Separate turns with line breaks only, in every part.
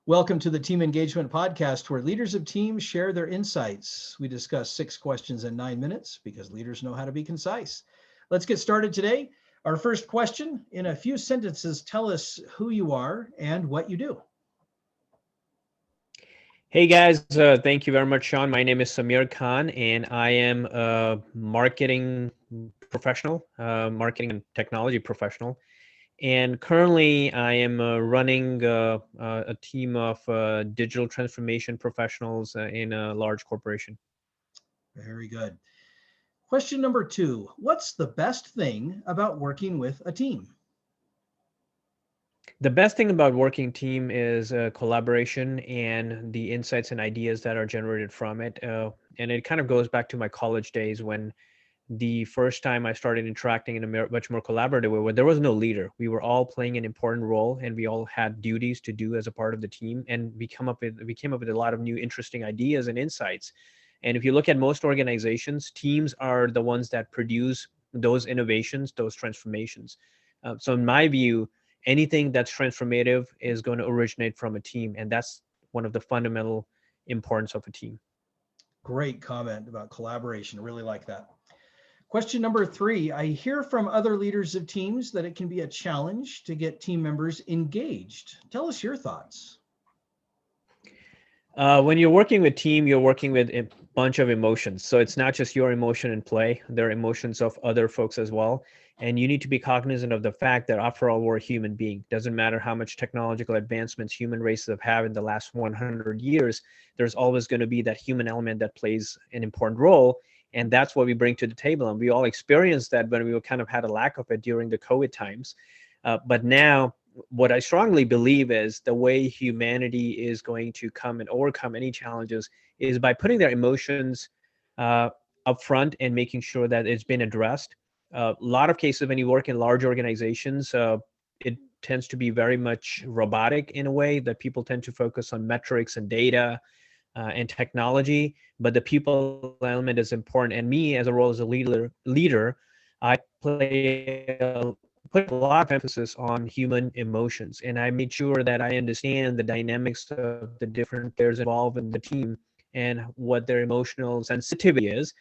Welcome to the Team Engagement Podcast, where leaders of teams share their insights. We discuss 6 questions in 9 minutes because leaders know how to be concise. Let's get started today. Our first question, in a few sentences, tell us who you are and what you do.
Hey guys, thank you very much, Sean. My name is Samir Khan, and I am a marketing professional, marketing and technology professional. And currently, I am running a team of digital transformation professionals in a large corporation.
Very good. Question number 2, what's the best thing about working with a team?
The best thing about working team is collaboration and the insights and ideas that are generated from it. And it kind of goes back to my college days when the first time I started interacting in a much more collaborative way, where there was no leader. We were all playing an important role, and we all had duties to do as a part of the team. And we came up with a lot of new, interesting ideas and insights. And if you look at most organizations, teams are the ones that produce those innovations, those transformations. So, in my view, anything that's transformative is going to originate from a team, and that's one of the fundamental importance of a team.
Great comment about collaboration. Really like that. Question number 3, I hear from other leaders of teams that it can be a challenge to get team members engaged. Tell us your thoughts.
When you're working with team, you're working with a bunch of emotions. So it's not just your emotion in play. There are emotions of other folks as well. And you need to be cognizant of the fact that after all, we're a human being. Doesn't matter how much technological advancements human races have had in the last 100 years, there's always going to be that human element that plays an important role. And that's what we bring to the table. And we all experienced that when we kind of had a lack of it during the COVID times. But now, what I strongly believe is the way humanity is going to come and overcome any challenges is by putting their emotions up front and making sure that it's been addressed. A lot of cases when you work in large organizations, it tends to be very much robotic in a way that people tend to focus on metrics and data and technology, but the people element is important. And me, as a role as a leader, I put a lot of emphasis on human emotions, and I made sure that I understand the dynamics of the different players involved in the team and what their emotional sensitivity is.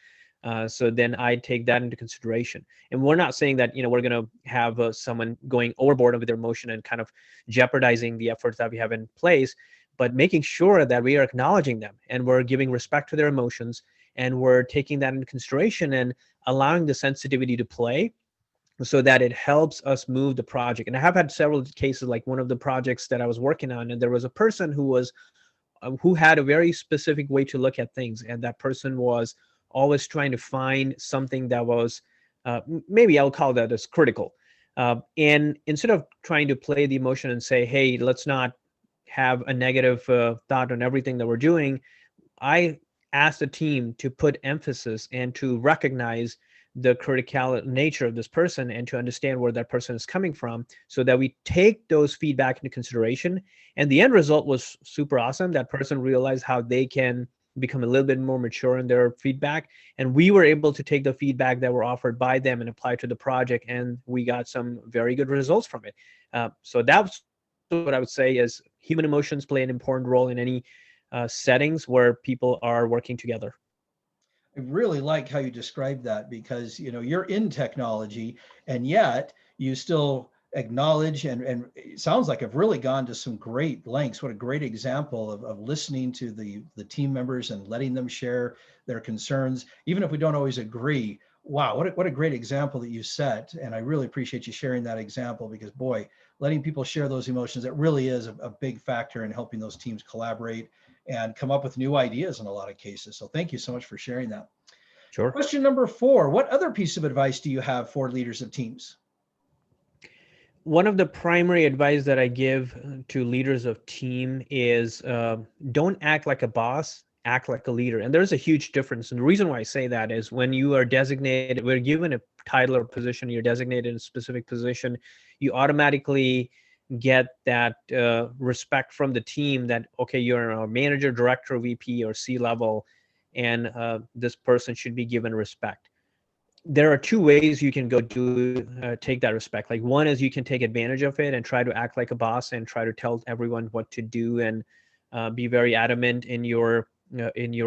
So then I take that into consideration. And we're not saying that we're going to have someone going overboard with their emotion and kind of jeopardizing the efforts that we have in place, but making sure that we are acknowledging them and we're giving respect to their emotions and we're taking that into consideration and allowing the sensitivity to play so that it helps us move the project. And I have had several cases, like one of the projects that I was working on, and there was a person who had a very specific way to look at things, and that person was always trying to find something that was maybe I'll call that as critical. And instead of trying to play the emotion and say, hey, let's not have a negative thought on everything that we're doing, I asked the team to put emphasis and to recognize the critical nature of this person and to understand where that person is coming from so that we take those feedback into consideration. And the end result was super awesome. That person realized how they can become a little bit more mature in their feedback. And we were able to take the feedback that were offered by them and apply to the project. And we got some very good results from it. So that's what I would say is human emotions play an important role in any settings where people are working together.
I really like how you described that because you're in technology and yet you still acknowledge and it sounds like I've really gone to some great lengths. What a great example of listening to the team members and letting them share their concerns, even if we don't always agree. Wow, what a great example that you set. And I really appreciate you sharing that example because boy, letting people share those emotions, it really is a big factor in helping those teams collaborate and come up with new ideas in a lot of cases. So thank you so much for sharing that.
Sure.
Question number 4, what other piece of advice do you have for leaders of teams?
One of the primary advice that I give to leaders of team is don't act like a boss, act like a leader. And there's a huge difference. And the reason why I say that is when you are designated, we're given a title or position, you're designated in a specific position, you automatically get that respect from the team that, okay, you're a manager, director, VP, or C level, and this person should be given respect. there are two ways you can go take that respect. Like one is you can take advantage of it and try to act like a boss and try to tell everyone what to do and be very adamant in your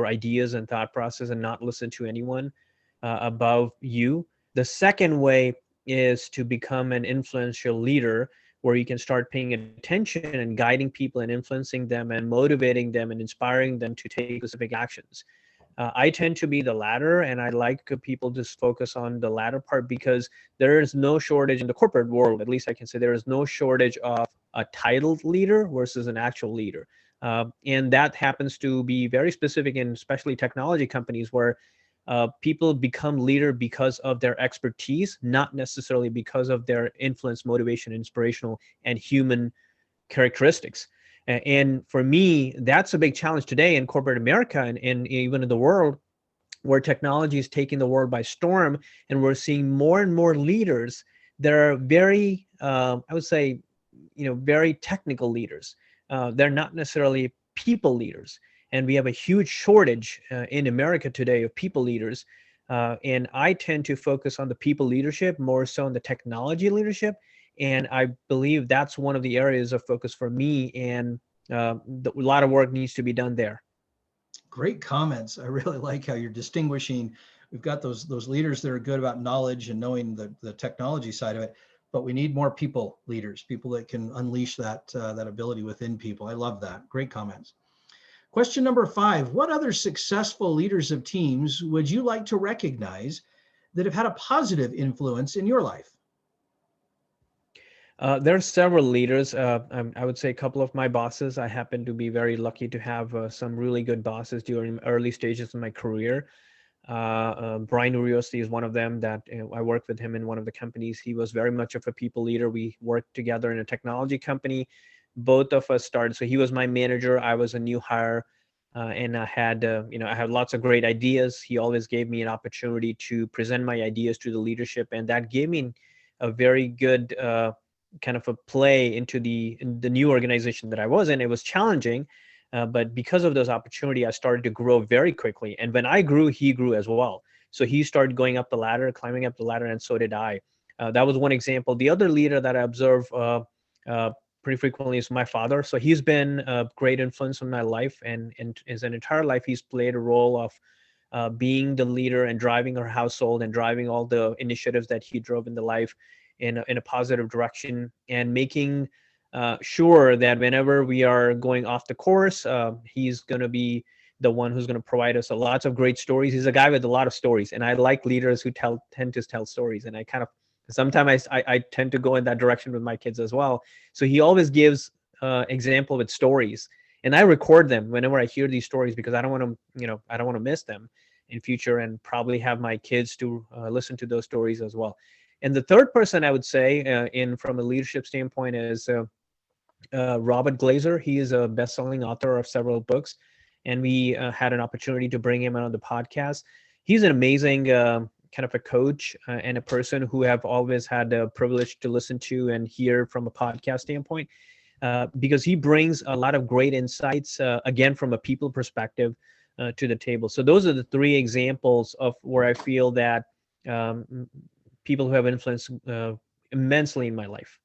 ideas and thought process and not listen to anyone above you. The second way is to become an influential leader where you can start paying attention and guiding people and influencing them and motivating them and inspiring them to take specific actions. I tend to be the latter, and I like people to focus on the latter part because there is no shortage in the corporate world. At least I can say there is no shortage of a titled leader versus an actual leader. And that happens to be very specific in especially technology companies where people become leader because of their expertise, not necessarily because of their influence, motivation, inspirational, and human characteristics. And for me, that's a big challenge today in corporate America and even in the world where technology is taking the world by storm. And we're seeing more and more leaders that are very, I would say, very technical leaders. They're not necessarily people leaders. And we have a huge shortage in America today of people leaders. And I tend to focus on the people leadership more so on the technology leadership. And I believe that's one of the areas of focus for me. And a lot of work needs to be done there.
Great comments. I really like how you're distinguishing. We've got those leaders that are good about knowledge and knowing the technology side of it, but we need more people leaders, people that can unleash that ability within people. I love that. Great comments. Question number 5, what other successful leaders of teams would you like to recognize that have had a positive influence in your life?
There are several leaders. I would say a couple of my bosses. I happen to be very lucky to have some really good bosses during early stages of my career. Brian Uriosi is one of them that I worked with him in one of the companies. He was very much of a people leader. We worked together in a technology company. Both of us started. So he was my manager. I was a new hire. And I had, I had lots of great ideas. He always gave me an opportunity to present my ideas to the leadership. And that gave me a very good kind of a play into the new organization that I was in. It was challenging, but because of those opportunity, I started to grow very quickly. And when I grew, he grew as well. So he started going up the ladder, climbing up the ladder, and so did I. That was one example. The other leader that I observe pretty frequently is my father. So he's been a great influence on my life, and his entire life, he's played a role of being the leader and driving our household and driving all the initiatives that he drove in the life in a positive direction and making sure that whenever we are going off the course, he's going to be the one who's going to provide us lots of great stories. He's a guy with a lot of stories, and I like leaders who tend to tell stories. And I kind of sometimes I tend to go in that direction with my kids as well. So he always gives example with stories, and I record them whenever I hear these stories because I don't want to, I don't want to miss them in future, and probably have my kids to listen to those stories as well. And the third person I would say, in from a leadership standpoint, is Robert Glazer. He is a best-selling author of several books, and we had an opportunity to bring him on the podcast. He's an amazing kind of a coach and a person who have always had the privilege to listen to and hear from a podcast standpoint, because he brings a lot of great insights, again, from a people perspective to the table. So those are the three examples of where I feel that people who have influenced immensely in my life.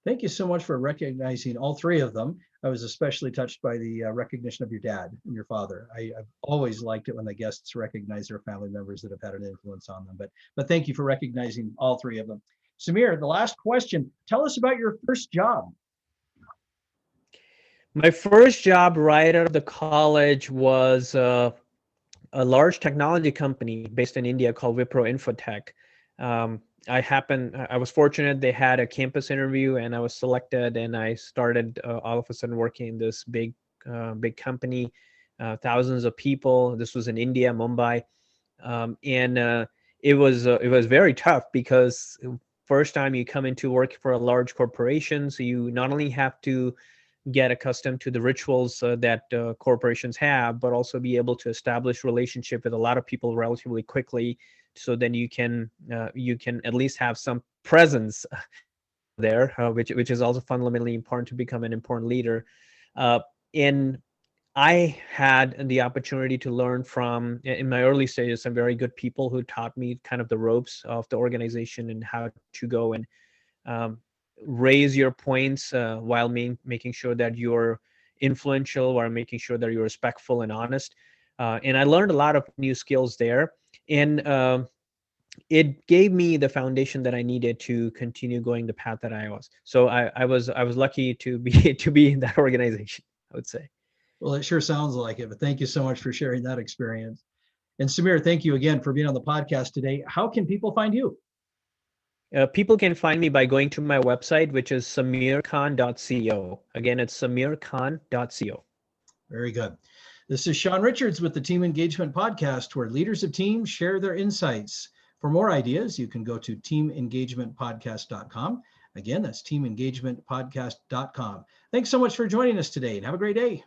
Thank you so much for recognizing all three of them. I was especially touched by the recognition of your dad and your father. I've always liked it when the guests recognize their family members that have had an influence on them. But thank you for recognizing all three of them. Samir, the last question. Tell us about your first job.
My first job right out of the college was a large technology company based in India called Wipro Infotech. I was fortunate. They had a campus interview and I was selected, and I started all of a sudden working in this big company, thousands of people. This was in India, Mumbai. And it was very tough because first time you come into work for a large corporation, so you not only have to get accustomed to the rituals that corporations have, but also be able to establish relationship with a lot of people relatively quickly. So then you can at least have some presence there, which is also fundamentally important to become an important leader. And I had the opportunity to learn from, in my early stages, some very good people who taught me kind of the ropes of the organization and how to go and um, raise your points while making sure that you're influential, while making sure that you're respectful and honest. And I learned a lot of new skills there. And it gave me the foundation that I needed to continue going the path that I was. So I was lucky to be to be in that organization, I would say.
Well, it sure sounds like it, but thank you so much for sharing that experience. And Samir, thank you again for being on the podcast today. How can people find you?
People can find me by going to my website, which is samirkhan.co. Again, it's samirkhan.co.
Very good. This is Sean Richards with the Team Engagement Podcast, where leaders of teams share their insights. For more ideas, you can go to teamengagementpodcast.com. Again, that's teamengagementpodcast.com. Thanks so much for joining us today and have a great day.